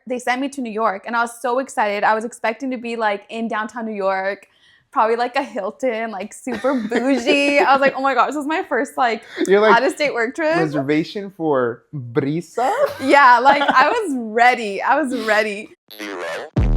they sent me to New York, and I was so excited. I was expecting to be like in downtown New York, probably like a Hilton, like super bougie. I was like, oh my gosh, this is my first like out-of-state work trip. Reservation for Brisa? Yeah, like I was ready. 0, 1.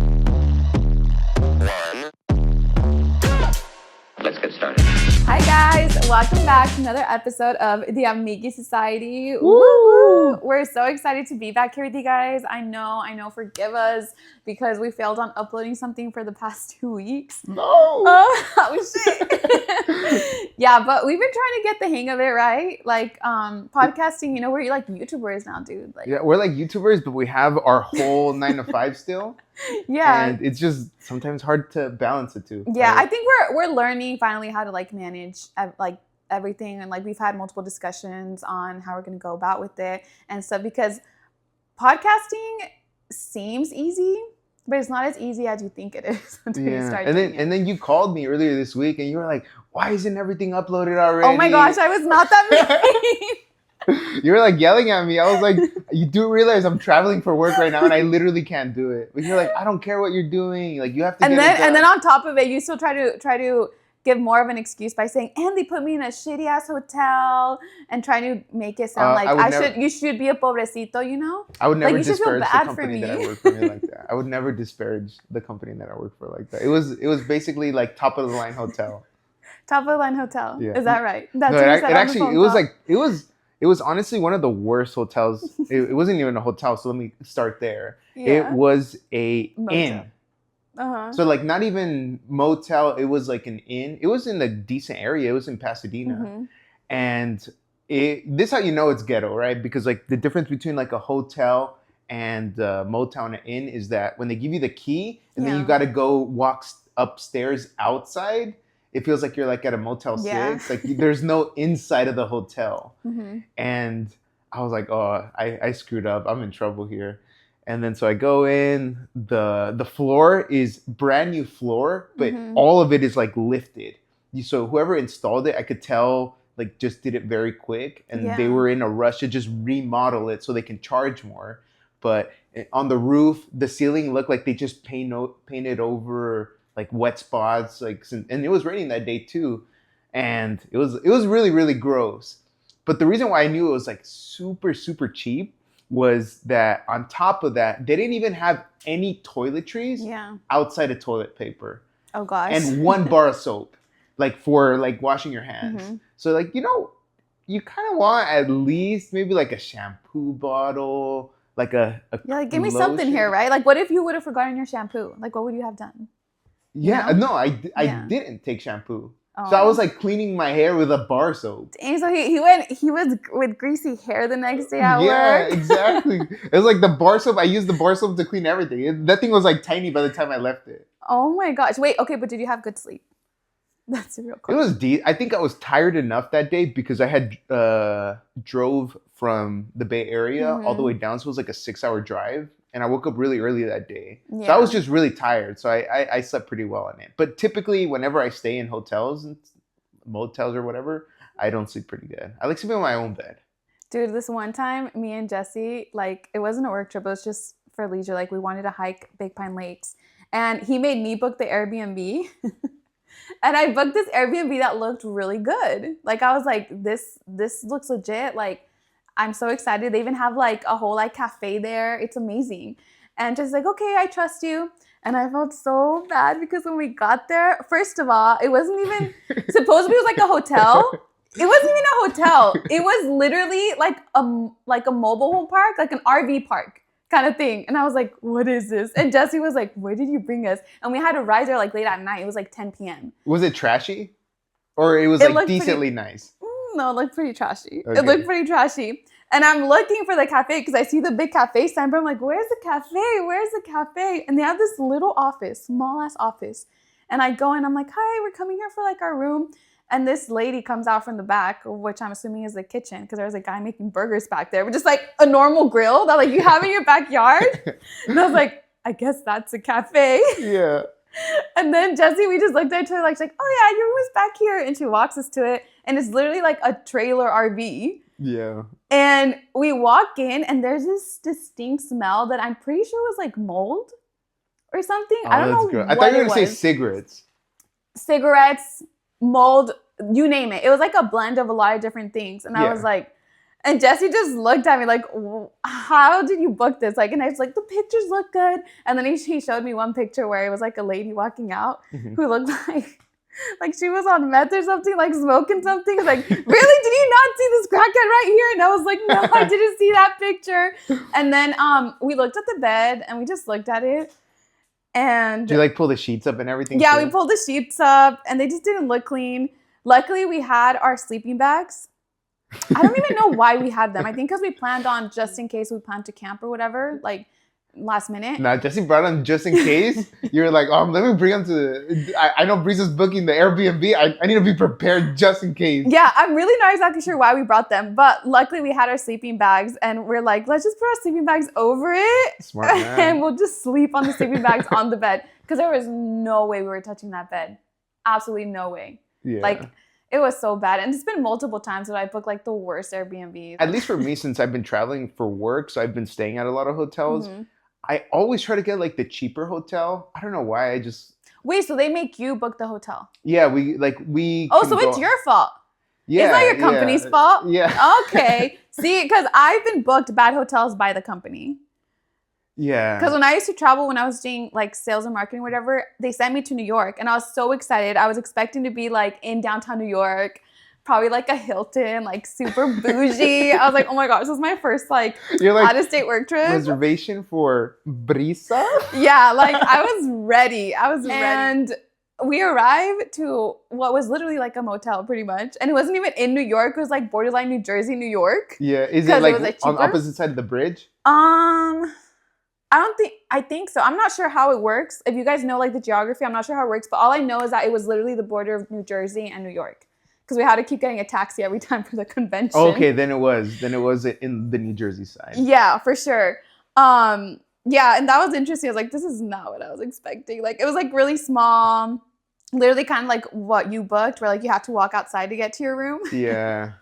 Let's get started. Hi guys, welcome back to another episode of the Amigis Society. Woo! We're so excited to be back here with you guys. I know, forgive us because we failed on uploading something for the past 2 weeks. No! Oh shit. Yeah, but we've been trying to get the hang of it, right? Like podcasting, we're like YouTubers now, dude. Like, yeah, we're like YouTubers, but we have our whole 9 to 5 still. Yeah. And it's just sometimes hard to balance it too. Yeah, right? I think we're learning finally how to like manage like everything, and like we've had multiple discussions on how we're going to go about with it and stuff, because podcasting seems easy, but it's not as easy as you think it is until you start doing it. And then you called me earlier this week and you were like, why isn't everything uploaded already? Oh my gosh, I was not that mean. You were like yelling at me. I was like, you do realize I'm traveling for work right now and I literally can't do it. But you're like, I don't care what you're doing. Like, you have to and get it done. then on top of it, you still try to give more of an excuse by saying, and they put me in a shitty ass hotel, and trying to make it sound like you should be a pobrecito, you know? I would never like, disparage the company that I work for like that. I would never disparage the company that I work for like that. It was basically like top of the line hotel. Top of the line hotel. Yeah. Is that right? That's no, it was honestly one of the worst hotels. It wasn't even a hotel, so let me start there. Yeah. It was a motel. inn. Uh-huh. So like not even motel, it was like an inn. It was in a decent area. It was in Pasadena. Mm-hmm. And this how you know it's ghetto, right? Because like the difference between like a hotel and motel and an inn is that when they give you the key and then you got to go walk upstairs outside, it feels like you're like at a Motel 6. Like there's no inside of the hotel. Mm-hmm. And I was like, oh, I screwed up. I'm in trouble here. And then so I go in, the floor is brand new floor, but all of it is like lifted. So whoever installed it, I could tell like just did it very quick, and they were in a rush to just remodel it so they can charge more. But on the roof, the ceiling looked like they just painted over like wet spots, and it was raining that day too, and it was really, really gross. But the reason why I knew it was like super, super cheap was that on top of that, they didn't even have any toiletries outside of toilet paper. Oh gosh. And 1 bar of soap, like for like washing your hands. Mm-hmm. So like, you kind of want at least maybe like a shampoo bottle, like a like give me lotion. something here, right? Like what if you would have forgotten your shampoo? Like what would you have done? Yeah, no, I didn't take shampoo. Oh. So I was like cleaning my hair with a bar soap. And so he was with greasy hair the next day at work. Yeah, exactly. It was like the bar soap. I used the bar soap to clean everything. That thing was like tiny by the time I left it. Oh my gosh. Wait, okay, but did you have good sleep? That's a real question. It was I think I was tired enough that day because I had drove from the Bay Area all the way down. So it was like a 6-hour drive. And I woke up really early that day. Yeah. So I was just really tired. So I slept pretty well on it. But typically, whenever I stay in hotels and motels or whatever, I don't sleep pretty good. I like sleeping on my own bed. Dude, this one time, me and Jesse, like, it wasn't a work trip. It was just for leisure. Like, we wanted to hike Big Pine Lakes. And he made me book the Airbnb. And I booked this Airbnb that looked really good. Like, I was like, this looks legit. Like, I'm so excited. They even have like a whole like cafe there. It's amazing. And just like, okay, I trust you. And I felt so bad because when we got there, first of all, it wasn't even supposed to be like a hotel. It wasn't even a hotel. It was literally like a mobile home park, like an RV park kind of thing. And I was like, what is this? And Jesse was like, where did you bring us? And we had to ride there like late at night. It was like 10 p.m. Was it trashy? Or it was like decently nice? No, it looked pretty trashy. Okay. It looked pretty trashy. And I'm looking for the cafe because I see the big cafe sign, but I'm like, where's the cafe? Where's the cafe? And they have this little office, small ass office. And I go in, I'm like, hi, we're coming here for like our room. And this lady comes out from the back, which I'm assuming is the kitchen, because there was a guy making burgers back there, but just like a normal grill that like you have in your backyard. And I was like, I guess that's a cafe. Yeah. And then Jessie, we just looked at her like, she's like, oh yeah, your room is back here. And she walks us to it. And it's literally like a trailer RV. Yeah. And we walk in and there's this distinct smell that I'm pretty sure was like mold or something. I Oh, don't that's know good. I thought what you were it gonna say was. cigarettes. Cigarettes, mold, you name it. It was like a blend of a lot of different things. And I was Yeah. like, and Jesse just looked at me like, how did you book this? Like, and I was like, the pictures look good. And then he showed me one picture where it was like a lady walking out who looked like she was on meth or something, like smoking something. Like, really? Did you not see this crackhead right here? And I was like, no, I didn't see that picture. And then we looked at the bed and we just looked at it. And Do you like pull the sheets up and everything? yeah, too? we pulled the sheets up and they just didn't look clean. Luckily, we had our sleeping bags. I don't even know why we had them. I think because we planned on just in case we planned to camp or whatever, like last minute. Nah, Jesse brought them just in case. You were like, let me bring them to. I know Breeza's booking the Airbnb. I need to be prepared just in case. Yeah, I'm really not exactly sure why we brought them, but luckily we had our sleeping bags and we're like, let's just put our sleeping bags over it. Smart man. And we'll just sleep on the sleeping bags on the bed because there was no way we were touching that bed. Absolutely no way. Yeah. Like, it was so bad. And it's been multiple times that I booked like the worst Airbnbs. At least for me, since I've been traveling for work, so I've been staying at a lot of hotels. I always try to get like the cheaper hotel. I don't know why. I just Wait, so they make you book the hotel? yeah. We. Oh, can so go- it's your fault. Yeah. It's not your company's fault? Yeah. Okay. See, because I've been booked bad hotels by the company. Yeah. Because when I used to travel, when I was doing like sales and marketing, whatever, they sent me to New York and I was so excited. I was expecting to be like in downtown New York, probably like a Hilton, like super bougie. I was like, oh my gosh, this is my first like You're like out-of-state work trip. reservation for Brisa? Yeah, like I was ready. And we arrived to what was literally like a motel pretty much. And it wasn't even in New York. It was like borderline New Jersey, New York. Yeah. Is it 'Cause it like was, like, on the cheaper? opposite side of the bridge? I think so. I'm not sure how it works. If you guys know like the geography, I'm not sure how it works. But all I know is that it was literally the border of New Jersey and New York. Because we had to keep getting a taxi every time for the convention. Oh, okay, then it was in the New Jersey side. Yeah, for sure. Yeah, and that was interesting. I was like, this is not what I was expecting. Like, it was like really small, literally kind of like what you booked, where like you have to walk outside to get to your room. Yeah.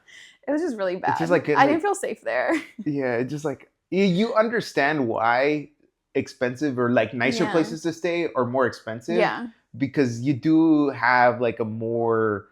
It was just really bad. It's just like I didn't feel safe there. Yeah, it's just like you understand why expensive or like nicer places to stay are more expensive. Yeah. Because you do have like a more,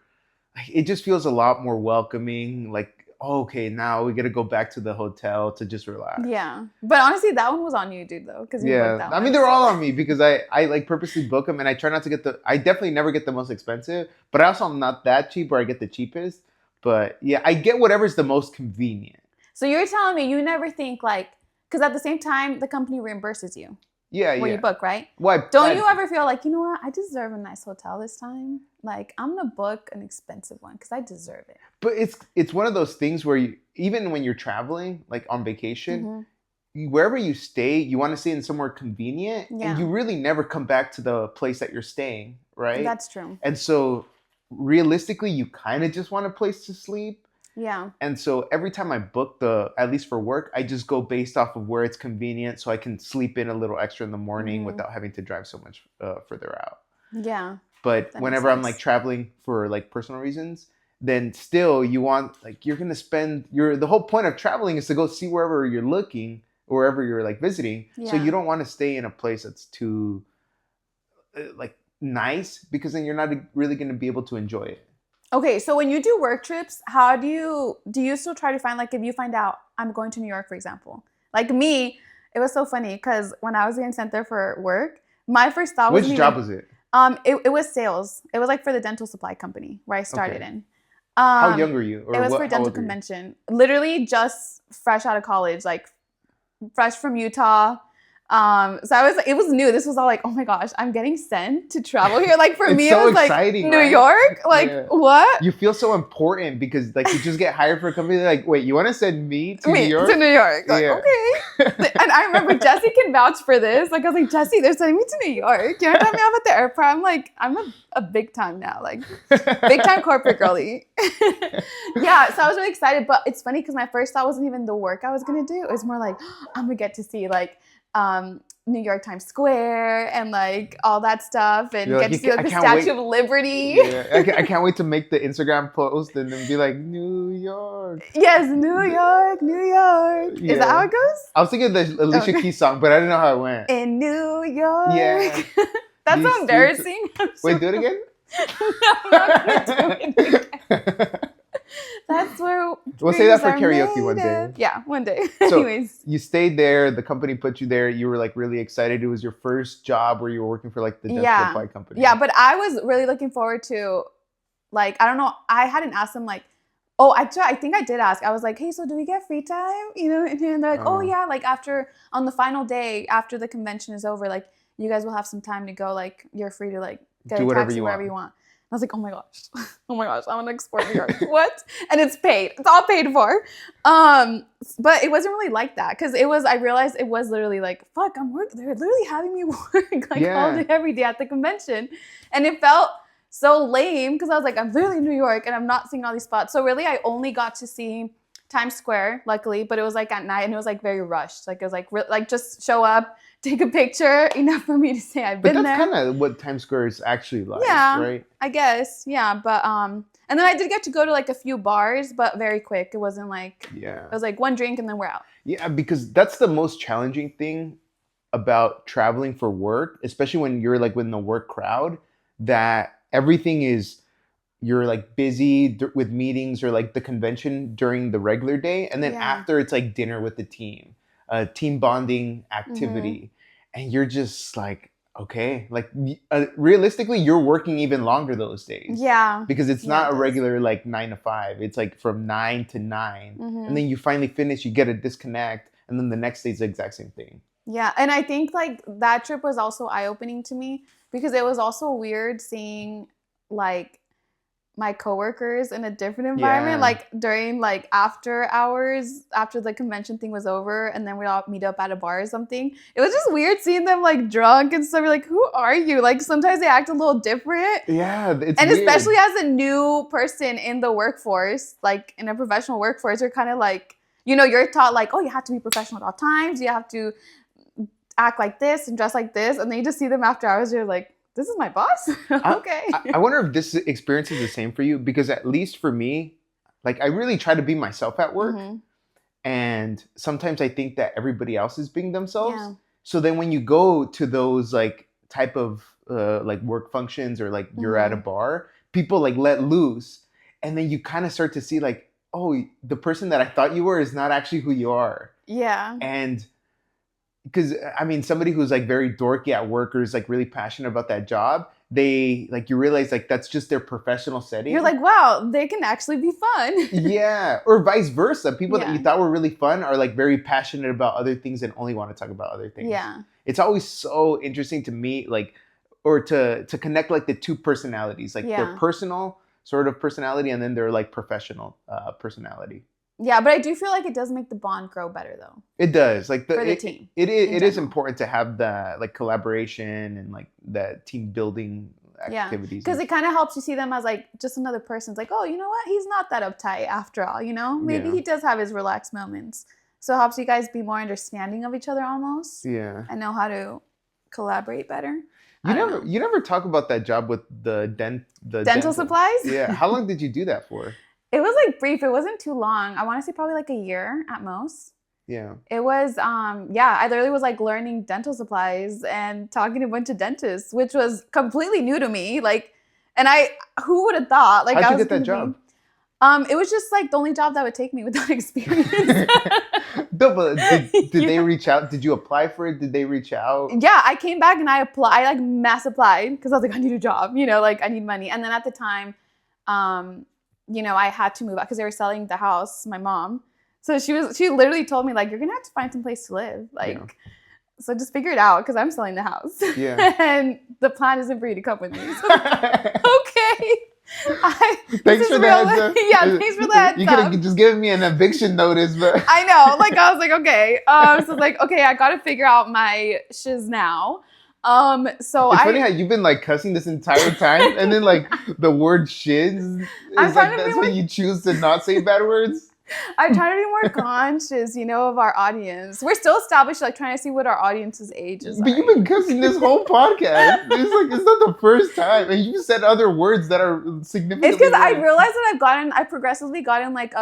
it just feels a lot more welcoming. Like, oh, okay, now we got to go back to the hotel to just relax. Yeah. But honestly, that one was on you, dude, though. Because you booked that one. I mean, they're all on me because I like purposely book them and I try not to get I definitely never get the most expensive, but I also am not that cheap where I get the cheapest. But yeah, I get whatever's the most convenient. So you're telling me you never think like, because at the same time, the company reimburses you. Yeah, when you book, right? Well, Don't you ever feel like, you know what? I deserve a nice hotel this time. Like, I'm going to book an expensive one because I deserve it. But it's one of those things where you, even when you're traveling, like on vacation, wherever you stay, you want to stay in somewhere convenient. Yeah. And you really never come back to the place that you're staying, right? That's true. And so realistically, you kind of just want a place to sleep. Yeah. And so every time I book at least for work, I just go based off of where it's convenient so I can sleep in a little extra in the morning without having to drive so much further out. Yeah. But whenever I'm like traveling for like personal reasons, then still you want, like, you're going to spend the whole point of traveling is to go see wherever you're looking, wherever you're like visiting. Yeah. So you don't want to stay in a place that's too like nice because then you're not really going to be able to enjoy it. Okay, so when you do work trips, how do you still try to find, like, if you find out I'm going to New York, for example? Like me, it was so funny because when I was getting sent there for work, my first thought was... Which job was it? It was sales. It was like for the dental supply company where I started in. How young were you? Or it was for dental convention. Literally just fresh out of college, like fresh from Utah. So it was new. This was all like, oh my gosh, I'm getting sent to travel here. Like for me, so it was exciting, like New York. Like what? You feel so important because like you just get hired for a company. They're like, wait, you want to send me to New York? To New York. Like, okay. And I remember Jesse can vouch for this. Like I was like, Jesse, they're sending me to New York. You know, drop me off at the airport. I'm like, I'm a big time now, like big time corporate girly. Yeah. So I was really excited, but it's funny because my first thought wasn't even the work I was gonna do. It was more like, I'm gonna get to see like New York Times Square and like all that stuff, and You're get like, to see like I the can't wait. Statue of Liberty. Yeah, I can't wait to make the Instagram post and then be like, New York. Yes, New York, New York. Is that how Yeah. it goes? I was thinking of the Alicia Okay. Keys song, but I didn't know how it went. In New York. Yeah. That's These so embarrassing. Wait, do it again? I'm not gonna do it again. That's where We'll say that dreams for are karaoke one made day. of. Yeah, one day. So Anyways. you stayed there. The company put you there. You were like really excited. It was your first job where you were working for like the dental supply company. Yeah, but I was really looking forward to, like, I don't know. I hadn't asked them like, oh, actually, I think I did ask. I was like, hey, so do we get free time? You know, and they're like, oh yeah, like on the final day after the convention is over, like you guys will have some time to go. Like you're free to like get do a whatever taxi you wherever want. you want. I was like, oh my gosh, I want to explore New York. What? And it's paid. It's all paid for. But it wasn't really like that because I realized it was literally like, fuck, I'm working. They're literally having me work like all day, every day at the convention. And it felt so lame because I was like, I'm literally in New York and I'm not seeing all these spots. So really, I only got to see Times Square, luckily, but it was like at night and it was like very rushed. Like it was like just show up, take a picture, enough for me to say I've been there. But that's kind of what Times Square is actually like, yeah, right? I guess, yeah. But and then I did get to go to like a few bars, but very quick. It wasn't like it was like one drink and then we're out. Yeah, because that's the most challenging thing about traveling for work, especially when you're like in the work crowd, that everything is you're like busy with meetings or like the convention during the regular day, and then after it's like dinner with the team, team bonding activity, and you're just like, okay, like realistically, you're working even longer those days. Yeah, because it's not a regular like 9 to 5. It's like from 9 to 9, and then you finally finish. You get a disconnect, and then the next day is the exact same thing. Yeah, and I think like that trip was also eye-opening to me because it was also weird seeing like my coworkers in a different environment, like during like after hours, after the convention thing was over, and then we all meet up at a bar or something. It was just weird seeing them like drunk and stuff. You're like, who are you? Like sometimes they act a little different. Yeah, it's and weird. Especially as a new person in the workforce, like in a professional workforce, you're kind of like, you know, you're taught like, oh, you have to be professional at all times. You have to act like this and dress like this, and then you just see them after hours. You're like, this is my boss? Okay. I wonder if this experience is the same for you, because at least for me, like I really try to be myself at work. And sometimes I think that everybody else is being themselves. Yeah. So then when you go to those like type of like work functions or like you're at a bar, people like let loose. And then you kind of start to see like, oh, the person that I thought you were is not actually who you are. Yeah. And because I mean, somebody who's like very dorky at work or is like really passionate about that job, they like, you realize like that's just their professional setting. You're like, wow, they can actually be fun. Yeah. Or vice versa. People that you thought were really fun are like very passionate about other things and only want to talk about other things. Yeah. It's always so interesting to me, like, or to connect like the two personalities, like their personal sort of personality and then their like professional personality. Yeah, but I do feel like it does make the bond grow better, though. It does, like for the team. It is important to have the like collaboration and like that team building activities. Because it kind of helps you see them as like just another person. It's like, oh, you know what? He's not that uptight after all. You know, maybe he does have his relaxed moments. So it helps you guys be more understanding of each other, almost. Yeah, and know how to collaborate better. You never talk about that job with the dental supplies. Yeah, how long did you do that for? It was like brief. It wasn't too long. I want to say probably like a year at most. Yeah. It was, I literally was like learning dental supplies and talking to a bunch of dentists, which was completely new to me. Like, and who would have thought? Like, how'd you get that job? It was just like the only job that would take me without experience. No, but did they reach out? Did you apply for it? Did they reach out? Yeah, I came back and I like mass applied because I was like, I need a job, you know, like I need money. And then at the time, you know, I had to move out because they were selling the house, my mom. So she literally told me like, you're going to have to find some place to live. Like, so just figure it out because I'm selling the house. Yeah. And the plan isn't for you to come with me. So, okay. Thanks for the heads up. Yeah, thanks for the heads up. You could have just given me an eviction notice, but I know. Like I was like, okay. So it's like, okay, I got to figure out my shiz now. So it's funny how you've been like cussing this entire time, and then like the word shiz is like that's when you choose to not say bad words. I'm trying to be more conscious, of our audience. We're still established, like trying to see what our audience's ages But are. you've been cussing this whole podcast. It's not the first time, and you said other words that are significantly. It's because I worse. realized that I've progressively gotten like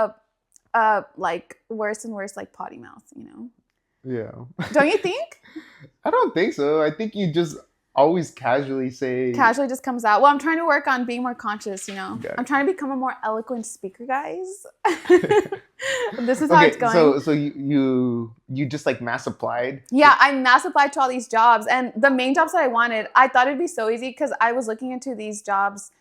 like worse and worse like potty mouth. Yeah. Don't you think? I don't think so. I think you just always casually say. Casually just comes out. Well, I'm trying to work on being more conscious. Got it. I'm trying to become a more eloquent speaker, guys. This is how it's going. So you just like mass applied. Yeah, I mass applied to all these jobs, and the main jobs that I wanted, I thought it'd be so easy because I was looking into these jobs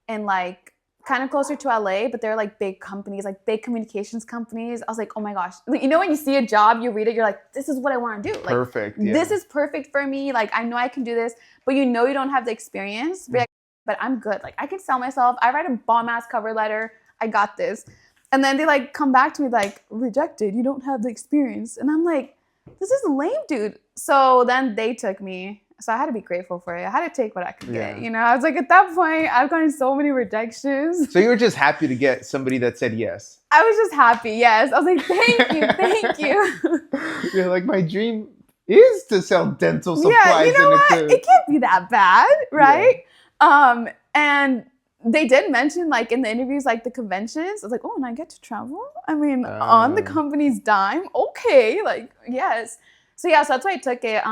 in like kind of closer to LA, but they're like big companies, like big communications companies. I was like, oh my gosh. When you see a job, you read it, you're like, this is what I want to do. Like, Perfect. Yeah. This is perfect for me. Like, I know I can do this, but you don't have the experience. But I'm good. Like, I can sell myself. I write a bomb ass cover letter. I got this. And then they like come back to me like, rejected. You don't have the experience. And I'm like, this is lame, dude. So then they took me. So I had to be grateful for it. I had to take what I could get. I was like, at that point, I've gotten so many rejections. So you were just happy to get somebody that said yes. I was just happy. Yes. I was like, thank you. You're like, my dream is to sell dental supplies. Yeah, you know what? It can't be that bad, right? Yeah. And they did mention like in the interviews, like the conventions. I was like, oh, and I get to travel? I mean, on the company's dime? Okay, like, yes. So that's why I took it.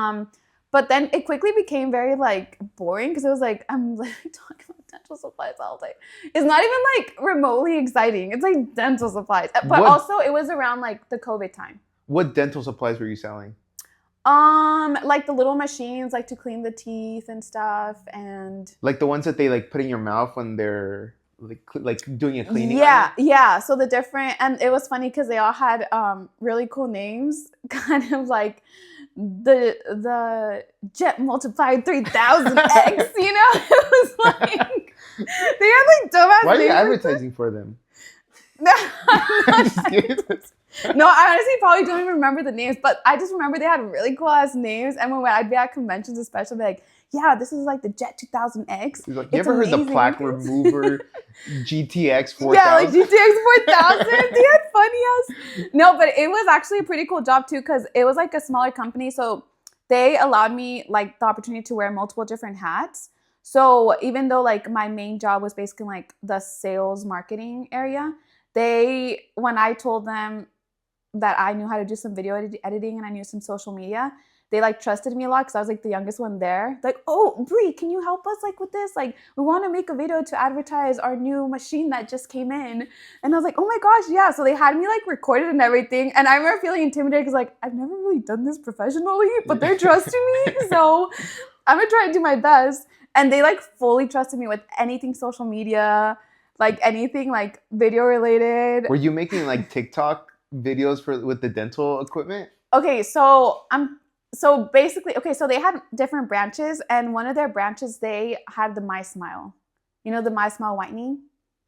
But then it quickly became very like boring because it was like, I'm literally talking about dental supplies all day. It's not even like remotely exciting. It's like dental supplies. But also it was around like the COVID time. What dental supplies were you selling? Like the little machines, like to clean the teeth and stuff, and like the ones that they like put in your mouth when they're like doing a cleaning. Yeah. So the different, and it was funny because they all had really cool names, kind of like the jet multiplied 3000x. It was like they had like dumbass. Why are you advertising for them? No, I'm not No, I honestly probably don't even remember the names, but I just remember they had really cool ass names. And when I'd be at conventions, especially, I'd be like, yeah, this is like the Jet 2000X. He's like, you ever heard the plaque remover GTX 4000? Yeah, like GTX 4000. They had funny ass. No, but it was actually a pretty cool job too, because it was like a smaller company. So they allowed me like the opportunity to wear multiple different hats. So even though like my main job was basically like the sales marketing area, when I told them that I knew how to do some video editing and I knew some social media, they like trusted me a lot because I was like the youngest one there. Like, oh, Brie, can you help us like with this? Like, we want to make a video to advertise our new machine that just came in. And I was like, oh my gosh, yeah. So they had me like recorded and everything. And I remember feeling intimidated because like, I've never really done this professionally, but they're trusting me. So I'm going to try to do my best. And they like fully trusted me with anything social media, like anything like video related. Were you making like TikTok videos with the dental equipment? Okay, so basically, so they had different branches, and one of their branches, they had the My Smile. You know, the My Smile whitening?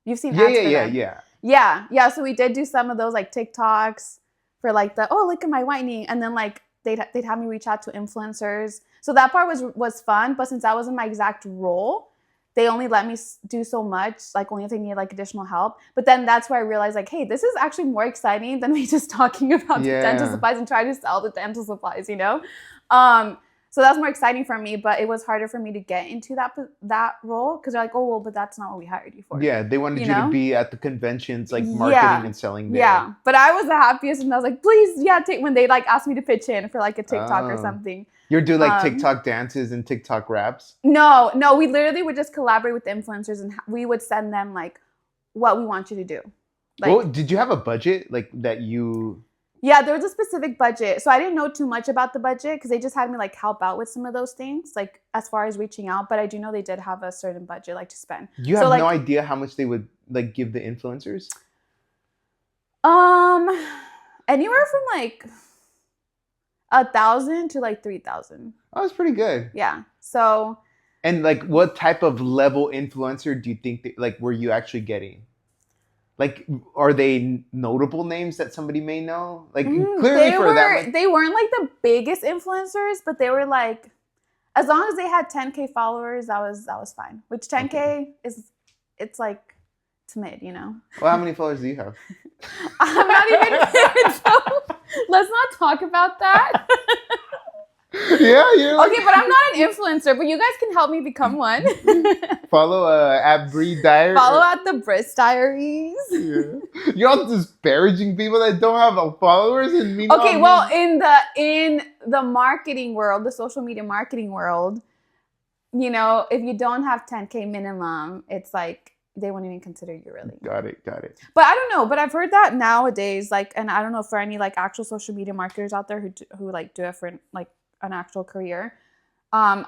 You've seen ads for them. Yeah. So we did do some of those like TikToks for like look at my whitening. And then like they'd have me reach out to influencers. So that part was fun, but since that wasn't my exact role, they only let me do so much, like only if they needed like additional help. But then that's where I realized like, hey, this is actually more exciting than me just talking about the dental supplies and trying to sell the dental supplies, So that's more exciting for me, but it was harder for me to get into that role because they're like, oh, well, but that's not what we hired you for. Yeah, they wanted you to be at the conventions, like marketing and selling there. Yeah, but I was the happiest and I was like, please, when they like asked me to pitch in for like a TikTok or something. You're doing like TikTok dances and TikTok raps? No, we literally would just collaborate with the influencers and we would send them like what we want you to do. Like, did you have a budget like that you... Yeah, there was a specific budget. So I didn't know too much about the budget because they just had me like help out with some of those things, like as far as reaching out. But I do know they did have a certain budget like to spend. You have no idea how much they would like give the influencers? Anywhere from like 1,000 to like 3,000. Oh, that's pretty good. Yeah. So. And like, what type of level influencer do you think were you actually getting? Like, are they notable names that somebody may know? Like, clearly they weren't like the biggest influencers, but they were like, as long as they had 10K followers, that was fine. Which 10K it's like It's mid, you know. Well, how many followers do you have? I'm not even mid, so let's not talk about that. Yeah, you're like... Okay, but I'm not an influencer, but you guys can help me become one. Follow at Bree Diary. Follow at the Briss Diaries. Yeah. You're all disparaging people that don't have followers and meanwhile... Okay, well, in the marketing world, the social media marketing world, you know, if you don't have 10K minimum, it's like they won't even consider you really. Got it. But I don't know. But I've heard that nowadays, like, and I don't know for any like actual social media marketers out there who like do it for like an actual career. I've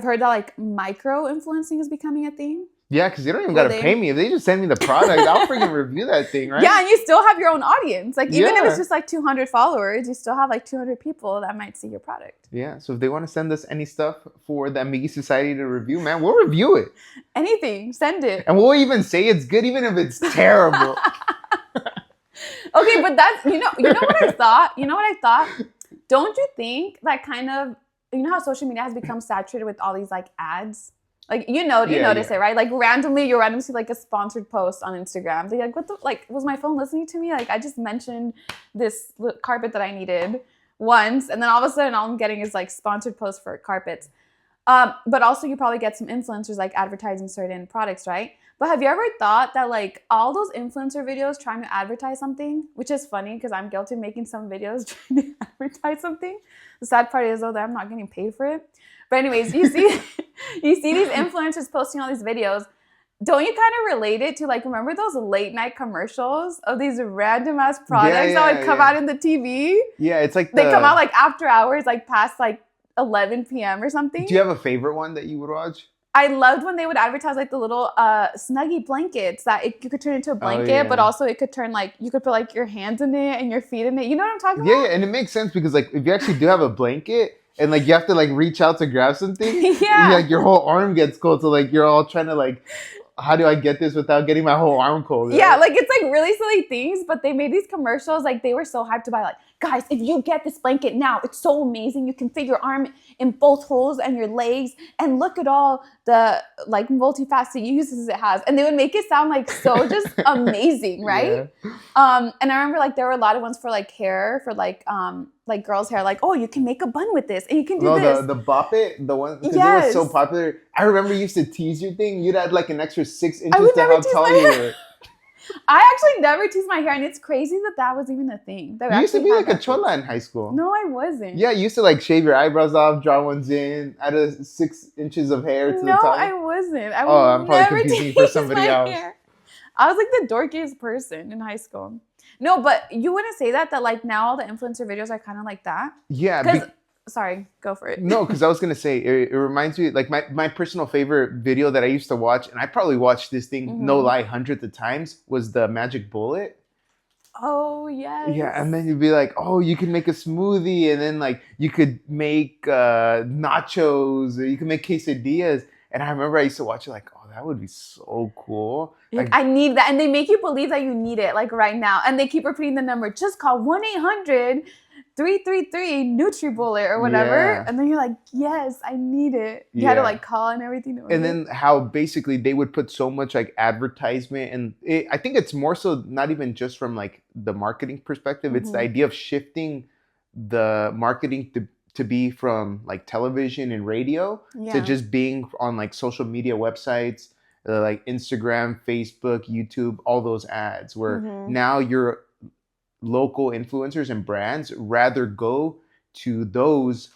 heard that like micro influencing is becoming a thing. Yeah, because they don't even got to pay me. If they just send me the product, I'll freaking review that thing, right? Yeah, and you still have your own audience. Like, even if it's just like 200 followers, you still have like 200 people that might see your product. Yeah, so if they want to send us any stuff for the Amigis Society to review, man, we'll review it. Anything, send it. And we'll even say it's good, even if it's terrible. Okay, but that's, you know what I thought? You know what I thought? Don't you think that kind of, you know how social media has become saturated with all these like ads? Like, you notice it, right? Like randomly, you'll randomly see like a sponsored post on Instagram. They're like, what the, like, was my phone listening to me? Like, I just mentioned this carpet that I needed once. And then all of a sudden, all I'm getting is like sponsored posts for carpets. But also you probably get some influencers like advertising certain products, right? But have you ever thought that like all those influencer videos trying to advertise something, which is funny because I'm guilty of making some videos trying to advertise something. The sad part is though that I'm not getting paid for it. But anyways, you see these influencers posting all these videos. Don't you kind of relate it to like, remember those late night commercials of these random ass products that would come out in the TV? Yeah, it's like they come out like after hours, like past like 11 p.m. or something. Do you have a favorite one that you would watch? I loved when they would advertise like the little Snuggie blankets that you could turn into a blanket, but also it could turn like, you could put like your hands in it and your feet in it. You know what I'm talking about? Yeah, and it makes sense because like if you actually do have a blanket and like you have to like reach out to grab something, like your whole arm gets cold. So like you're all trying to like, how do I get this without getting my whole arm cold? Right? Yeah, like it's like really silly things, but they made these commercials like they were so hyped to buy like, guys, if you get this blanket now, it's so amazing. You can fit your arm in both holes and your legs, and look at all the like multifaceted uses it has. And they would make it sound like so just amazing, right? Yeah. And I remember like there were a lot of ones for like hair, for like girls' hair, like, oh, you can make a bun with this, and you can do this. The Bop It, the one, because it was so popular. I remember you used to tease your thing. You'd add like an extra 6 inches to how tall you were. I actually never teased my hair, and it's crazy that was even a thing. You used to be like a chola in high school. No, I wasn't. Yeah, you used to like shave your eyebrows off, draw ones in, add 6 inches of hair to the top. No, I wasn't. I'm probably confusing for somebody else. Hair. I was like the dorkiest person in high school. No, but you wouldn't say that like now all the influencer videos are kind of like that? Yeah. Sorry, go for it. No, because I was going to say, it reminds me, like my personal favorite video that I used to watch, and I probably watched this thing, no lie, hundreds of times, was the Magic Bullet. Oh, yes. Yeah, and then you'd be like, oh, you can make a smoothie, and then like you could make nachos, or you can make quesadillas. And I remember I used to watch it like, oh, that would be so cool. Like, I need that. And they make you believe that you need it, like right now. And they keep repeating the number. Just call 1-800-333 NutriBullet or whatever. Yeah. And then you're like, yes, I need it. You had to like call and everything. And then how basically they would put so much like advertisement. And I think it's more so not even just from like the marketing perspective. It's the idea of shifting the marketing to be from like television and radio to just being on like social media websites, like Instagram, Facebook, YouTube, all those ads where now your local influencers and brands rather go to those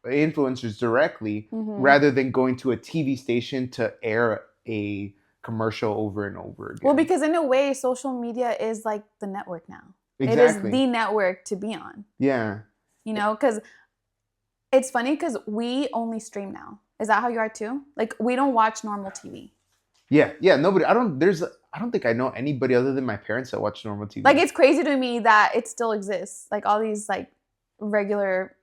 influencers directly rather than going to a TV station to air a commercial over and over again. Well, because in a way, social media is like the network now. Exactly. It is the network to be on. Yeah. You know, because it's funny because we only stream now. Is that how you are too? Like we don't watch normal TV. Yeah. Nobody. I don't think I know anybody other than my parents that watch normal TV. Like it's crazy to me that it still exists. Like all these like regular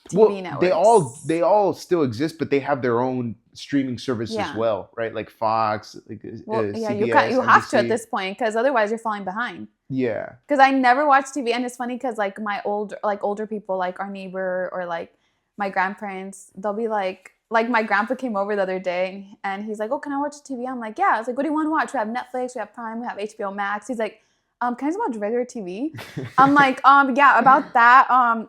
TV networks. They all still exist, but they have their own streaming service as well, right? Like Fox, like CBS, you have to at this point because otherwise you're falling behind. Yeah. Because I never watch TV, and it's funny because like my older people, like our neighbor or like my grandparents, they'll be like like my grandpa came over the other day and he's like, "Oh, can I watch TV?" I'm like, "Yeah." I was like, "What do you want to watch?" We have Netflix, we have Prime, we have HBO Max. He's like, "Can I just watch regular TV?" I'm like, yeah, about that.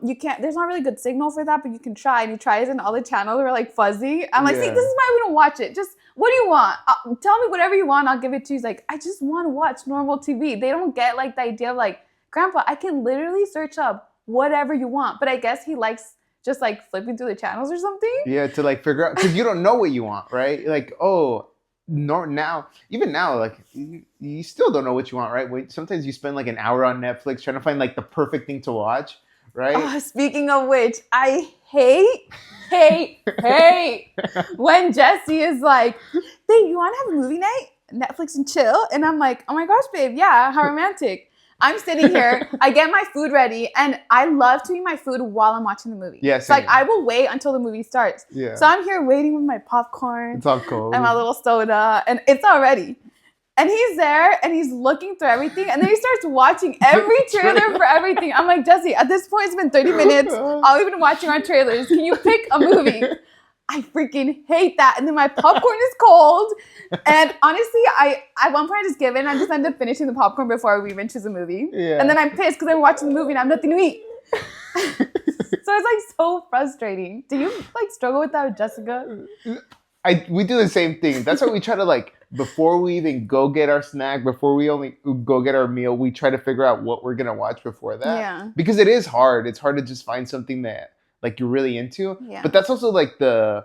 You can't. There's not really good signal for that, but you can try." And he tries, and all the channels were like fuzzy. I'm like, "See, this is why we don't watch it. Just what do you want? Tell me whatever you want. I'll give it to you." He's like, "I just want to watch normal TV." They don't get like the idea of like, "Grandpa, I can literally search up whatever you want." But I guess he likes just like flipping through the channels or something. Yeah, to like figure out, because you don't know what you want, right? Like, oh, no, now, even now, like you still don't know what you want, right? Sometimes you spend like an hour on Netflix trying to find like the perfect thing to watch, right? Oh, speaking of which, I hate when Jesse is like, "Babe, you want to have a movie night? Netflix and chill?" And I'm like, "Oh my gosh, babe, yeah, how romantic." I'm sitting here, I get my food ready, and I love to eat my food while I'm watching the movie. Yeah, so like I will wait until the movie starts. Yeah. So I'm here waiting with my popcorn It's all cold. and my little soda, and it's all ready. And he's there, and he's looking through everything, and then he starts watching every trailer for everything. I'm like, "Jesse, at this point, it's been 30 minutes. All we've been watching our trailers. Can you pick a movie?" I freaking hate that. And then my popcorn is cold. And honestly, I at one point I just give in. I just end up finishing the popcorn before we even choose a movie. Yeah. And then I'm pissed because I'm watching the movie and I have nothing to eat. So it's like so frustrating. Do you like struggle with that with Jessica? We do the same thing. That's why we try to like, before we even go get our snack, before we only go get our meal, we try to figure out what we're gonna watch before that. Yeah. Because it is hard. It's hard to just find something that like you're really into. Yeah. But that's also like the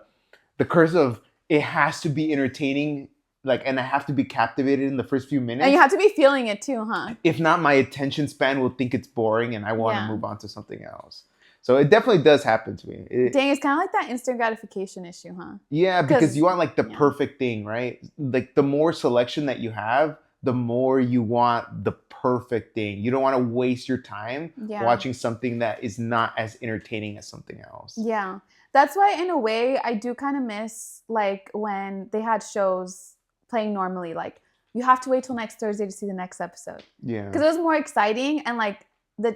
curse of it has to be entertaining, like, and I have to be captivated in the first few minutes. And you have to be feeling it too, huh? If not, my attention span will think it's boring and I want to move on to something else. So it definitely does happen to me. Dang, it's kind of like that instant gratification issue, huh? Yeah, because you want like the perfect thing, right? Like the more selection that you have, the more you want the perfect thing. You don't want to waste your time watching something that is not as entertaining as something else. Yeah. That's why in a way I do kind of miss like when they had shows playing normally. Like you have to wait till next Thursday to see the next episode. Yeah. Because it was more exciting and like the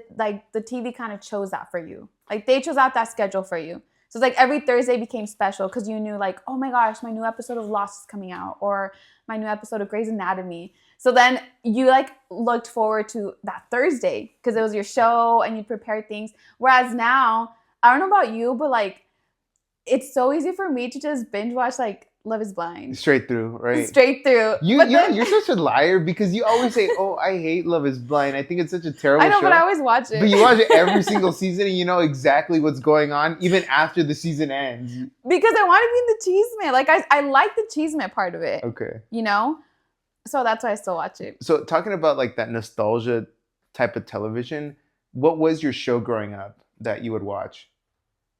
TV kind of chose that for you. Like they chose out that schedule for you. So it's like every Thursday became special because you knew like, "Oh my gosh, my new episode of Lost is coming out," or my new episode of Grey's Anatomy. So then you like looked forward to that Thursday because it was your show and you prepared things. Whereas now, I don't know about you, but like it's so easy for me to just binge watch like Love is Blind. Straight through, right? Straight through. You're such a liar because you always say, "Oh, I hate Love is Blind. I think it's such a terrible show." I know, but I always watch it. But you watch it every single season and you know exactly what's going on, even after the season ends. Because I want to be in the cheesemate. Like, I like the cheesemate part of it. Okay. You know? So that's why I still watch it. So talking about like that nostalgia type of television, what was your show growing up that you would watch?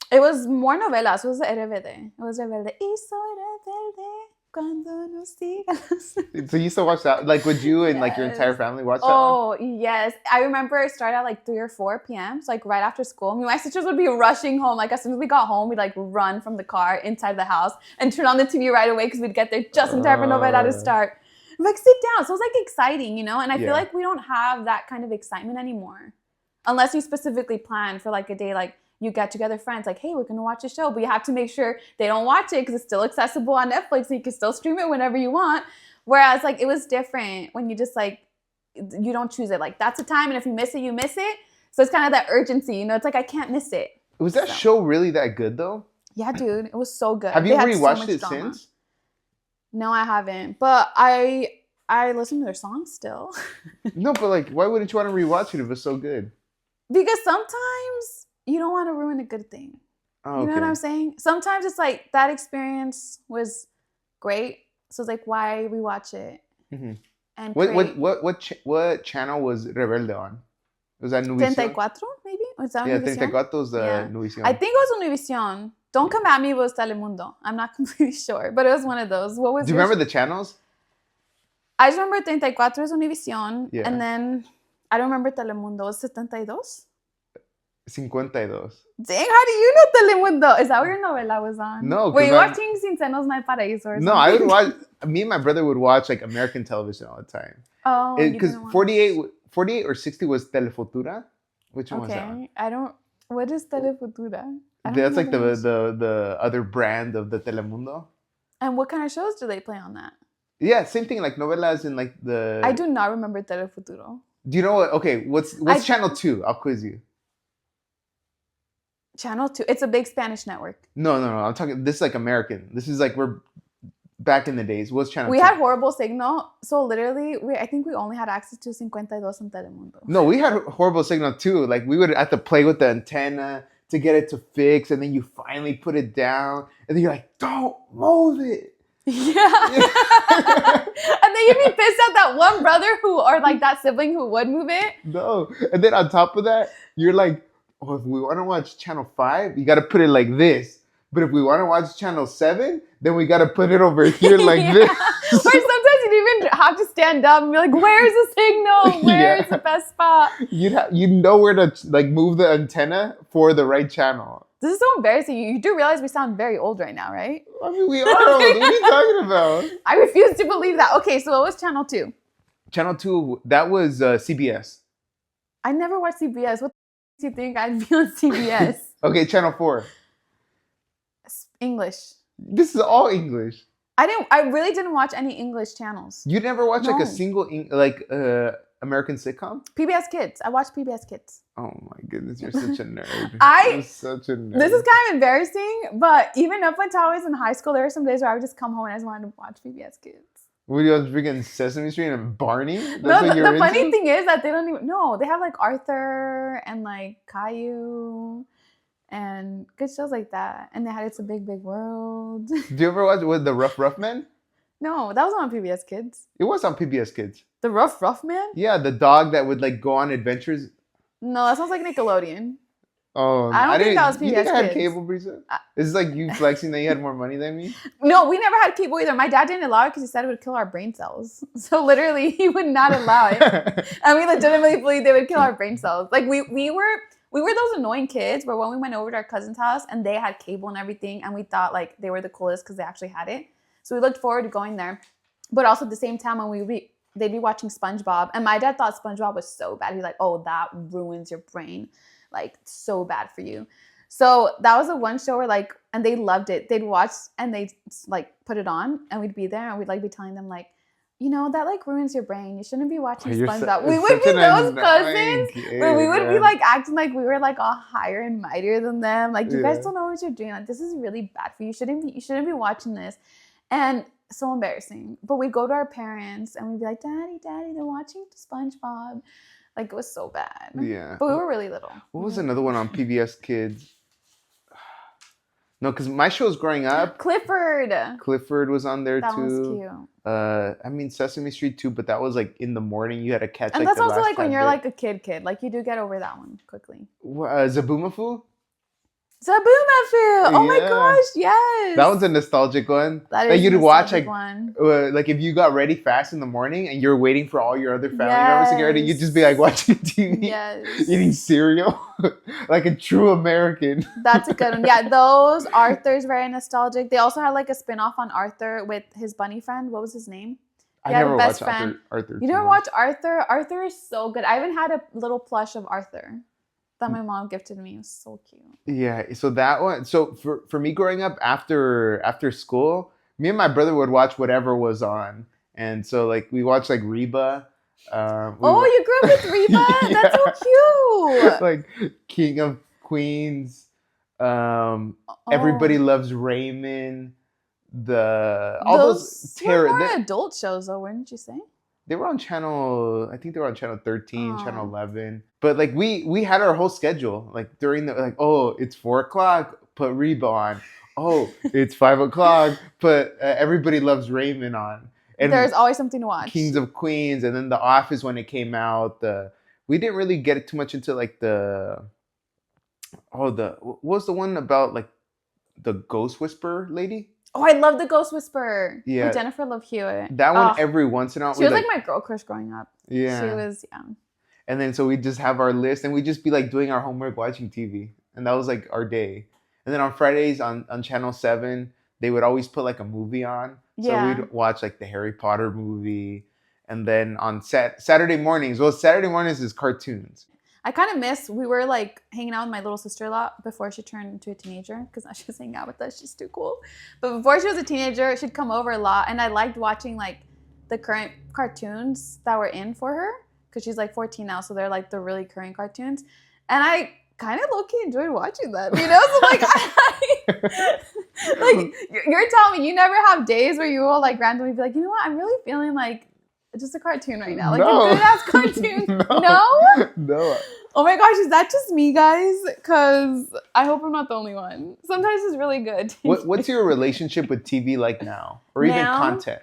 It was more novelas. It was RBD. It was RBD. Y soy rebelde cuando no sigas. So you used to watch that? Like, would you and like your entire family watch that Oh, yes. I remember it started at like 3 or 4 p.m. So like right after school. My sisters would be rushing home. Like as soon as we got home, we'd like run from the car inside the house and turn on the TV right away because we'd get there just in time for novela to start. I'm like, sit down. So it was like exciting, you know? And I feel like we don't have that kind of excitement anymore. Unless you specifically plan for like a day like you get together friends like, "Hey, we're going to watch a show." But you have to make sure they don't watch it because it's still accessible on Netflix. And you can still stream it whenever you want. Whereas like it was different when you just like, you don't choose it. Like that's the time. And if you miss it, you miss it. So it's kind of that urgency. You know, it's like, I can't miss it. Was that show really that good though? Yeah, dude. It was so good. Have you rewatched it since? No, I haven't. But I listen to their songs still. No, but like, why wouldn't you want to rewatch it if it's so good? Because sometimes you don't want to ruin a good thing. Oh, you know what I'm saying? Sometimes it's like that experience was great, so it's like why rewatch it? Mm-hmm. And what channel was Rebelde on? Was that Univision? 34 maybe? Was that Univision? 34 was Univision. I think it was Univision. Don't come at me, it was Telemundo. I'm not completely sure, but it was one of those. What was? Do you remember the channels? I just remember 34 was Univision, and then I don't remember Telemundo. Was 72? 52. Dang, how do you know Telemundo? Is that what your novela was on? No. Were you watching Sin Senos No Hay Paraíso or something? No, I would watch, me and my brother would watch like American television all the time. Oh, because 48 or 60 was Telefutura. Which one was that one? I don't, what is Telefutura? I don't That's know like the names. the other brand of the Telemundo. And what kind of shows do they play on that? Yeah, same thing like novelas and like I the. do not remember Telefuturo. Do you know what? Okay, what's I channel 2? I'll quiz you. Channel 2. It's a big Spanish network. No. I'm talking. This is like American. This is like we're back in the days. What's channel We 2? had horrible signal, so literally, I think we only had access to 52 on Telemundo. No, we had horrible signal too. Like we would have to play with the antenna to get it to fix, and then you finally put it down, and then you're like, "Don't move it." Yeah. And then you'd be pissed at that one brother or like that sibling who would move it. No, and then on top of that, you're like, "Oh, if we want to watch channel 5, you got to put it like this. But if we want to watch channel 7, then we got to put it over here like Yeah. this." Or sometimes you'd even have to stand up and be like, "Where's the signal? Where's Yeah. the best spot?" You'd know where to like move the antenna for the right channel. This is so embarrassing. You do realize we sound very old right now, right? I mean, we are old. What are you talking about? I refuse to believe that. Okay, so what was Channel 2? Channel 2, that was CBS. I never watched CBS. What do you think I'd be on CBS? Okay, channel 4. English. This is all English. I really didn't watch any English channels. You never watch like No. a single American sitcom? PBS Kids. I watched PBS Kids. Oh my goodness, you're such a nerd. I- You're such a nerd. This is kind of embarrassing, but even up until I was in high school, there were some days where I would just come home and I just wanted to watch PBS Kids. What are you on freaking Sesame Street and Barney? That's No, what you're the funny into? thing is that they don't even no. They have like Arthur and like Caillou and good shows like that. And they had It's a Big Big World. Do you ever watch with the Rough Men? No, that was on PBS Kids. It was on PBS Kids. The Rough Man? Yeah, the dog that would like go on adventures. No, that sounds like Nickelodeon. Oh, I don't think that was You think PBS I had Kids. cable, Brisa? This is like you flexing that you had more money than me. No, we never had cable either. My dad didn't allow it because he said it would kill our brain cells. So literally, he would not allow it. And we legitimately believed they would kill our brain cells. Like we were those annoying kids where when we went over to our cousin's house and they had cable and everything, and we thought like they were the coolest because they actually had it. So we looked forward to going there. But also at the same time when they'd be watching SpongeBob, and my dad thought SpongeBob was so bad. He's like, "Oh, that ruins your brain, like so bad for you." So that was the one show where like, and they loved it. They'd watch and they'd like put it on, and we'd be there and we'd like be telling them like, you know, that like ruins your brain. You shouldn't be watching SpongeBob. We would be those cousins where we would be like acting like we were like all higher and mightier than them. Like, you guys don't know what you're doing. Like, this is really bad for you. You shouldn't be watching this. And so embarrassing. But we'd go to our parents and we'd be like, Daddy, they're watching SpongeBob. Like, it was so bad. Yeah. But we were really little. What was another one on PBS Kids? No, because my shows growing up, Clifford was on there That too. was cute. I mean Sesame Street too, but that was like in the morning. You had to catch. And like that's the also last like when time you're bit. like a kid. Like, you do get over that one quickly. Zaboomafoo. Zaboomafoo! Oh my Yeah. gosh, yes! That one's a nostalgic one. That That is you'd a watch nostalgic one. like if you got ready fast in the morning and you're waiting for all your other family members to get ready, you'd just be like watching TV, Yes. eating cereal, like a true American. That's a good one. Yeah, those Arthur's very nostalgic. They also had like a spin-off on Arthur with his bunny friend. What was his name? I He had a never best watched friend. Arthur. You too never much. watch Arthur? Arthur is so good. I even had a little plush of Arthur that my mom gifted me. It was so cute. Yeah, so that one. So for me growing up after school, me and my brother would watch whatever was on, and so like we watched like Reba. You grew up with Reba? Yeah. That's so cute. Like King of Queens. Everybody Loves Raymond. Those were more adult shows though, wouldn't you say? They were on channel. I think they were on channel 13, Oh. channel 11. But like we had our whole schedule. Like during the it's 4:00. Put Reba on. Oh, it's 5:00. Put Everybody Loves Raymond on. And There's always something to watch. Kings of Queens, and then The Office when it came out. We didn't really get too much into like what was the one about like the Ghost Whisperer lady? Oh, I love The Ghost Whisperer. Yeah. With Jennifer Love Hewitt. That one Oh, every once in a while. she was like my girl crush growing up. Yeah. She was, yeah. And then so we just have our list and we just be like doing our homework watching TV. And that was like our day. And then on Fridays on channel 7, they would always put like a movie on. So Yeah. we'd watch like the Harry Potter movie. And then on Saturday mornings is cartoons. I kind of miss, we were like hanging out with my little sister a lot before she turned into a teenager, because now she's hanging out with us. She's too cool. But before she was a teenager, she'd come over a lot. And I liked watching like the current cartoons that were in for her, because she's like 14 now. So they're like the really current cartoons. And I kind of low-key enjoyed watching them, you know? So like, like you're telling me you never have days where you will like randomly be like, you know what? I'm really feeling like just a cartoon right now. Like No. a good ass cartoon. No. No? No. Oh my gosh, is that just me, guys? Because I hope I'm not the only one. Sometimes it's really good. What's your relationship with TV like now, or even Now? content?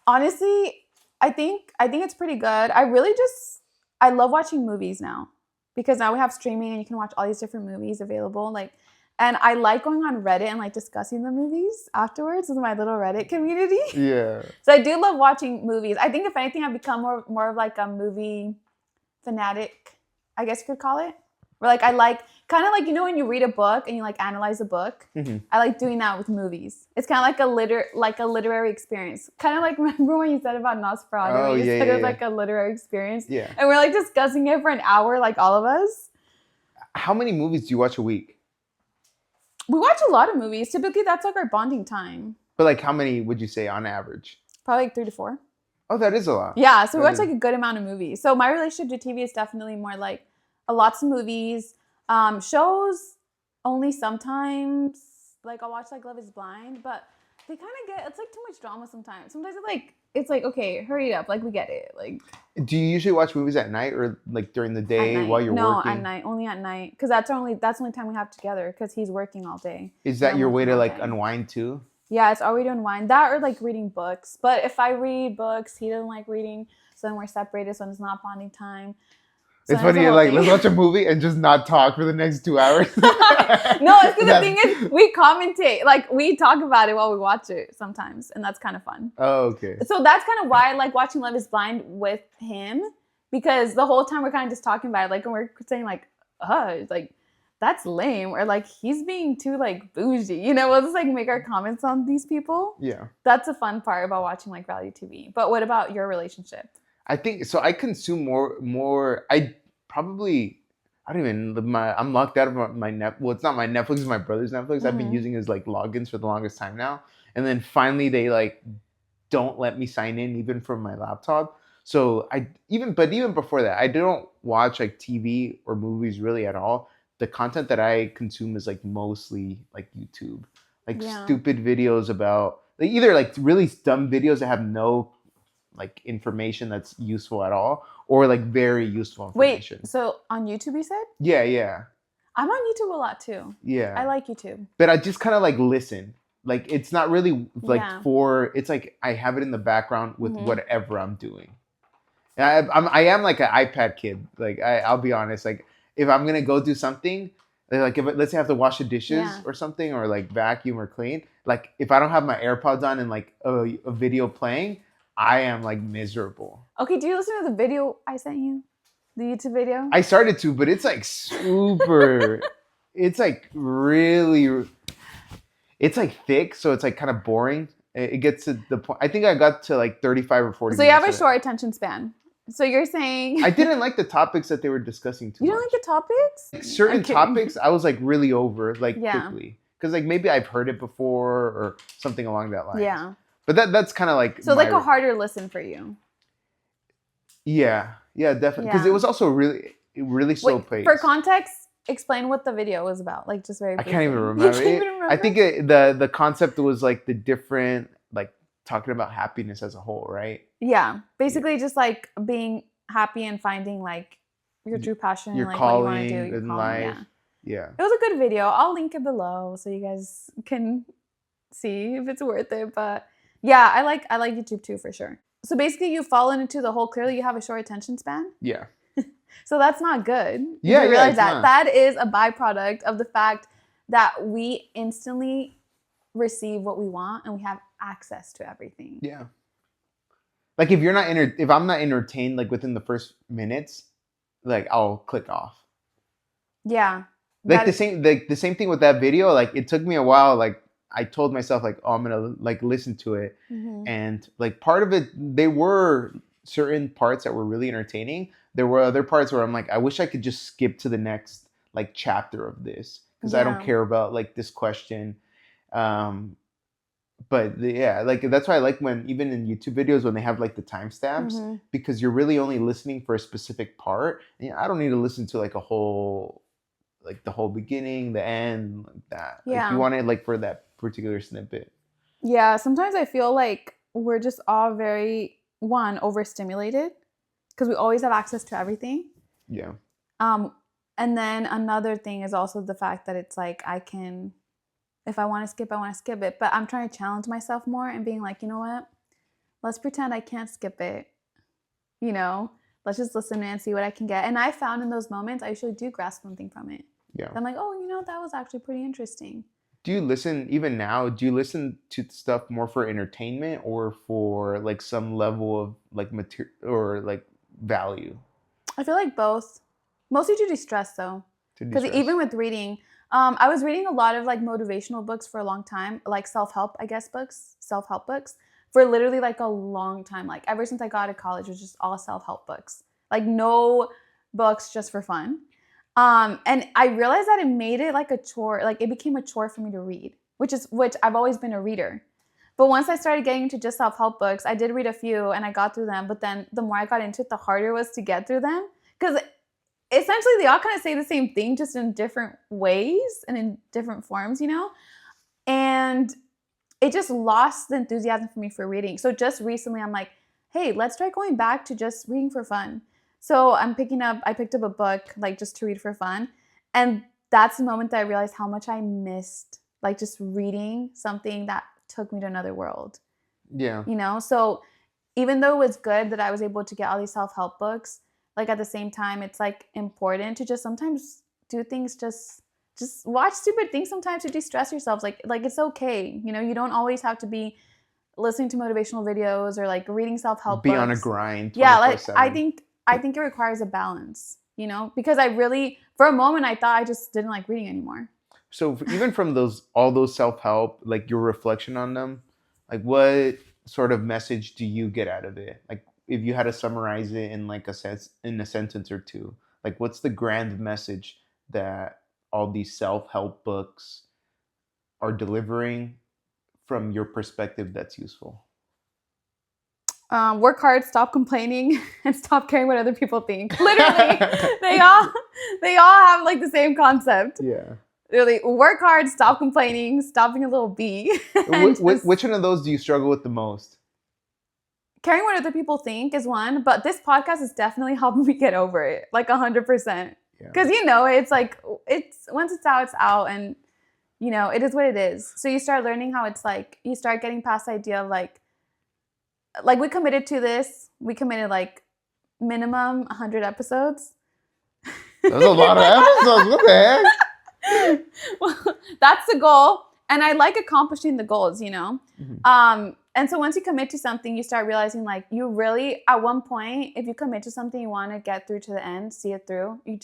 Honestly, I think it's pretty good. I love watching movies now, because now we have streaming and you can watch all these different movies available. Like, and I like going on Reddit and like discussing the movies afterwards with my little Reddit community. Yeah. So I do love watching movies. I think if anything, I've become more of like a movie fanatic, I guess you could call it. Where like I like kind of like, you know, when you read a book and you like analyze a book. Mm-hmm. I like doing that with movies. It's kind of like a literary experience. Kind of like, remember when you said about Nosferatu? Oh, you yeah, said it was yeah. like a literary experience. Yeah. And we're like discussing it for an hour, like all of us. How many movies do you watch a week? We watch a lot of movies. Typically, that's like our bonding time. But like, how many would you say on average? Probably like 3 to 4. Oh, that is a lot. Yeah, so we That watch is- like a good amount of movies. So my relationship to TV is definitely more like lots of movies. Shows only sometimes. Like I'll watch like Love is Blind, but they kind of it's like too much drama sometimes. Sometimes it's like okay, hurry up, like we get it. Like, Do you usually watch movies at night or like during the at day night. while you're no, working? at night, only at night, because that's the only time we have together, because he's working all day. Is that I'm your way working to all like day. unwind too? Yeah, it's already unwind. That or like reading books. But if I read books, he doesn't like reading, so then we're separated, so it's not bonding time. So It's then funny, a you're whole like, thing. let's watch a movie and just not talk for the next 2 hours. No, it's because the That- thing is, we commentate. Like, we talk about it while we watch it sometimes, and that's kind of fun. Oh, okay. So that's kind of why I like watching Love is Blind with him, because the whole time we're kind of just talking about it. Like, when we're saying, like, it's like, that's lame, or like, he's being too, like, bougie. You know, we'll just, like, make our comments on these people. Yeah. That's a fun part about watching, like, reality TV. But what about your relationship? I think so. I consume more. I don't even. I'm locked out of my net. Well, it's not my Netflix. It's my brother's Netflix. I've been Mhm. using his like logins for the longest time now, and then finally they like don't let me sign in even from my laptop. So even before that, I don't watch like TV or movies really at all. The content that I consume is like mostly like YouTube, like Yeah. stupid videos about like either like really dumb videos that have no like information that's useful at all, or like very useful information. Wait, so on YouTube you said? Yeah. I'm on YouTube a lot too. Yeah. I like YouTube. But I just kind of like listen. Like it's not really like Yeah. it's like I have it in the background with Mhm. whatever I'm doing. And I am like an iPad kid. Like I'll be honest. Like if I'm gonna go do something, like if let's say I have to wash the dishes Yeah. or something, or like vacuum or clean. Like if I don't have my AirPods on and like a video playing, I am like miserable. Okay, do you listen to the video I sent you? The YouTube video? I started to, but it's like super. It's like really. It's like thick, so it's like kind of boring. It gets to the point. I think I got to like 35 or 40. So you have a minutes of short attention span. So you're saying it. I didn't like the topics that they were discussing too you much. don't like the topics? Like, certain I'm kidding. topics, I was like really over like Yeah. quickly because like maybe I've heard it before or something along that line. Yeah. But that's kind of like So like my- a harder listen for you. Yeah, definitely. Because Yeah. it was also really slow Wait, paced. for context, explain what the video was about. Like just very I briefly. can't even You remember. can't even remember? I think the concept was like the different, like talking about happiness as a whole, right? Yeah. Basically just like being happy and finding like your true passion Your and like what you want to calling do. Your in calling, life. yeah. Yeah. It was a good video. I'll link it below so you guys can see if it's worth it. But yeah, I like YouTube too for sure. So basically you've fallen into the whole clearly you have a short attention span. Yeah. So that's not good. Yeah, You realize it's that. not. That is a byproduct of the fact that we instantly receive what we want and we have access to everything. Yeah. Like if I'm not entertained like within the first minutes, like I'll click off. Yeah. Like That- the same thing with that video. Like it took me a while. Like I told myself like, oh, I'm gonna like listen to it, Mhm. and like part of it, they were certain parts that were really entertaining, there were other parts where I'm like, I wish I could just skip to the next like chapter of this because I don't Yeah. care about like this question. Um, yeah, like that's why I like when even in YouTube videos when they have like the timestamps Mm-hmm. because you're really only listening for a specific part. And I don't need to listen to like a whole like the whole beginning, the end, like that. Like you Yeah. want it like for that particular snippet. Yeah. Sometimes I feel like we're just all very, one, overstimulated because we always have access to everything. Yeah. Um, and then another thing is also the fact that it's like I can, if I want to skip, I want to skip it. But I'm trying to challenge myself more and being like, you know what? Let's pretend I can't skip it. You know, let's just listen and see what I can get. And I found in those moments, I usually do grasp something from it. Yeah. I'm like, oh, you know, that was actually pretty interesting. Do you listen even now? Do you listen to stuff more for entertainment or for like some level of like material or like value I feel like both. Mostly to de-stress though. to Because distress? even with reading, I was reading a lot of like motivational books for a long time, like self-help, I guess, self-help books for literally like a long time. Like ever since I got to college, it was just all self-help books. Like no books just for fun. And I realized that it made it like a chore, like it became a chore for me to read, which I've always been a reader. But once I started getting into just self-help books, I did read a few and I got through them. But then the more I got into it, the harder it was to get through them. Because essentially they all kind of say the same thing, just in different ways and in different forms, you know? And it just lost the enthusiasm for me for reading. So just recently I'm like, hey, let's try going back to just reading for fun. So I picked up a book like just to read for fun. And that's the moment that I realized how much I missed like just reading something that took me to another world. Yeah. You know? So even though it was good that I was able to get all these self-help books, like at the same time, it's like important to just sometimes do things just watch stupid things sometimes to de-stress yourselves. Like it's okay. You know, you don't always have to be listening to motivational videos or like reading self-help Be on a books. grind Yeah, like 24/7. I think it requires a balance, you know? Because I really for a moment I thought I just didn't like reading anymore. So even from all those self-help, like your reflection on them, like what sort of message do you get out of it? Like if you had to summarize it in like in a sentence or two, like what's the grand message that all these self-help books are delivering from your perspective that's useful? Work hard, stop complaining, and stop caring what other people think. Literally, they all have like the same concept. Yeah. Really, work hard, stop complaining, stop being a little bee, and just Which one of those do you struggle with the most? caring what other people think is one. But this podcast is definitely helping me get over it, like 100%. Yeah. Because you know, it's like once it's out, and you know, it is what it is. So you start learning how it's like. You start getting past the idea of like we committed to this. We committed like minimum 100 episodes. That was a lot of episodes. What the heck? Well, that's the goal. And I like accomplishing the goals, you know? Mm-hmm. And so once you commit to something, you start realizing like you really, at one point, if you commit to something, you want to get through to the end, see it through. You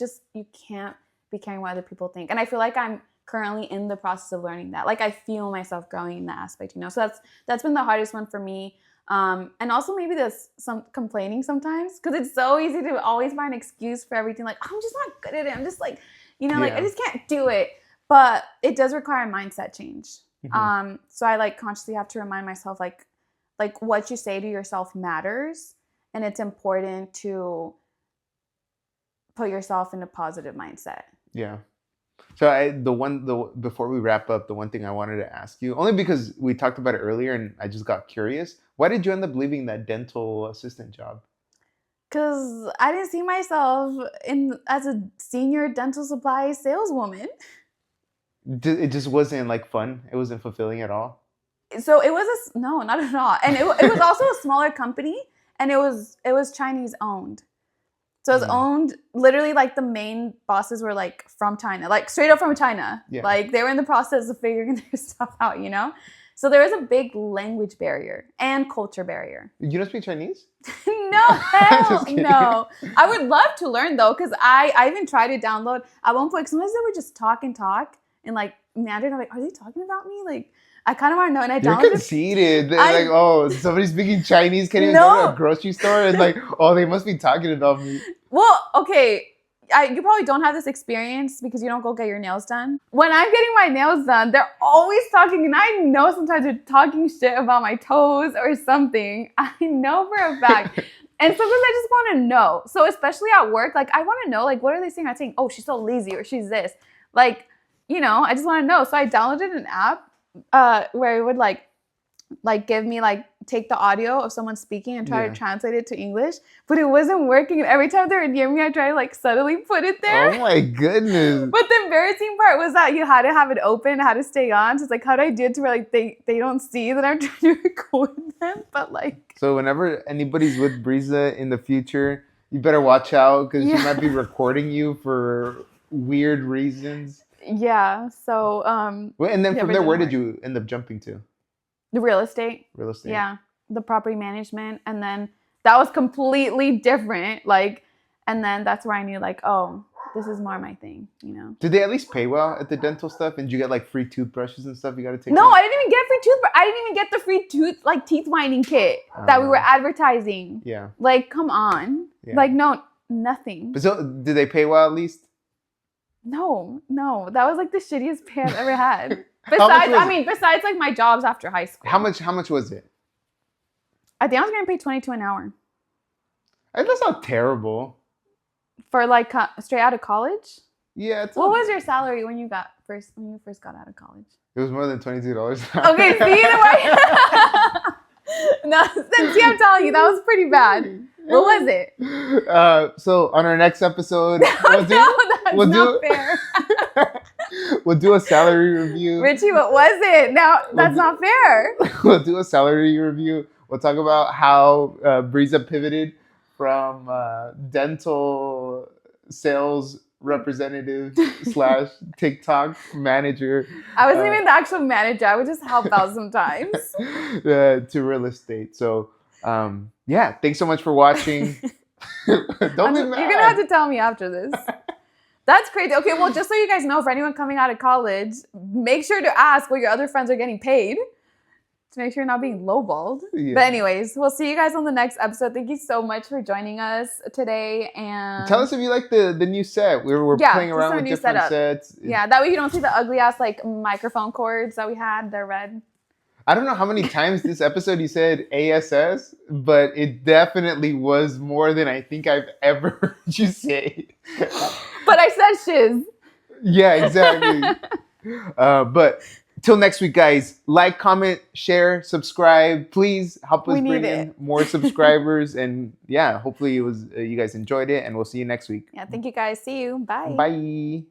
can't be caring what other people think. And I feel like I'm currently in the process of learning that. Like I feel myself growing in that aspect, you know? So that's been the hardest one for me. And also maybe there's some complaining sometimes because it's so easy to always find an excuse for everything. Like, I'm just not good at it. I'm just like, you know, like I just can't do it. But it does require a mindset change. Mm-hmm. So I like consciously have to remind myself like what you say to yourself matters. And it's important to put yourself in a positive mindset. Yeah. So before we wrap up, the one thing I wanted to ask you, only because we talked about it earlier and I just got curious, why did you end up leaving that dental assistant job? Because I didn't see myself as a senior dental supply saleswoman. It just wasn't like fun. It wasn't fulfilling at all. So it was no, not at all. And it was also a smaller company, and it was Chinese owned. So it was owned, literally like the main bosses were like from China, like straight up from China. Yeah. Like they were in the process of figuring their stuff out, you know? So there was a big language barrier and culture barrier. You don't speak Chinese? No, hell no. I would love to learn though, because I even tried to download at one point. Sometimes they would just talk and like Mandarin. I'm like, are they talking about me? Like, I kind of want to know. And I You're downloaded. conceited. They're like, oh, somebody's speaking Chinese. Can't even go to a grocery store. And like, oh, they must be talking about me. Well, okay. You probably don't have this experience because you don't go get your nails done. When I'm getting my nails done, they're always talking, and I know sometimes they're talking shit about my toes or something. I know for a fact. And sometimes I just want to know. So especially at work, like I want to know, like, what are they saying? I'm saying, oh, she's so lazy or she's this. Like, you know, I just want to know. So I downloaded an app where it would like give me like take the audio of someone speaking and try to translate it to English, but it wasn't working. And every time they were near me, I tried to like subtly put it there. Oh my goodness! But the embarrassing part was that you had to have it open, had to stay on. So it's like, how do I do it to where like they don't see that I'm trying to record them? But like, so whenever anybody's with Breeza in the future, you better watch out because she might be recording you for weird reasons. Yeah. So well, and then from there, where did you end up jumping to? The real estate. Real estate. Yeah. The property management. And then that was completely different. Like, and then that's where I knew like, oh, this is more my thing, you know? Did they at least pay well at the dental stuff? And did you get like free toothbrushes and stuff you got to take? No, I didn't even get free toothbrush. I didn't even get the free teeth whitening kit that we were advertising. Yeah. Like, come on. Yeah. Like, no, nothing. But so, did they pay well at least? No. That was like the shittiest pay I've ever had. Besides like my jobs after high school. How much was it? I think I was getting paid $22 an hour. That's not terrible. For like straight out of college? Yeah. What was your salary when you first got out of college? It was more than $22. Okay, see No, see, I'm telling you, that was pretty bad. What was it? So on our next episode, we'll do a salary review. Richie, what was it? Now that's not fair. We'll do a salary review. We'll talk about how Breeza pivoted from dental sales representative / TikTok manager. I wasn't even the actual manager. I would just help out sometimes. To real estate. So thanks so much for watching. Don't be mad. You're gonna have to tell me after this. That's crazy. Okay, well, just so you guys know, for anyone coming out of college, make sure to ask what your other friends are getting paid to make sure you're not being lowballed. Yeah. But anyways, we'll see you guys on the next episode. Thank you so much for joining us today. And tell us if you like the new set. We're playing around with different sets. Yeah, that way you don't see the ugly ass like microphone cords that we had. They're red. I don't know how many times this episode you said ASS, but it definitely was more than I think I've ever heard you say. But I said shiz. Yeah, exactly. But till next week, guys, like, comment, share, subscribe. Please help us bring in more subscribers. And yeah, hopefully you guys enjoyed it, and we'll see you next week. Yeah, thank you guys. See you. Bye. Bye.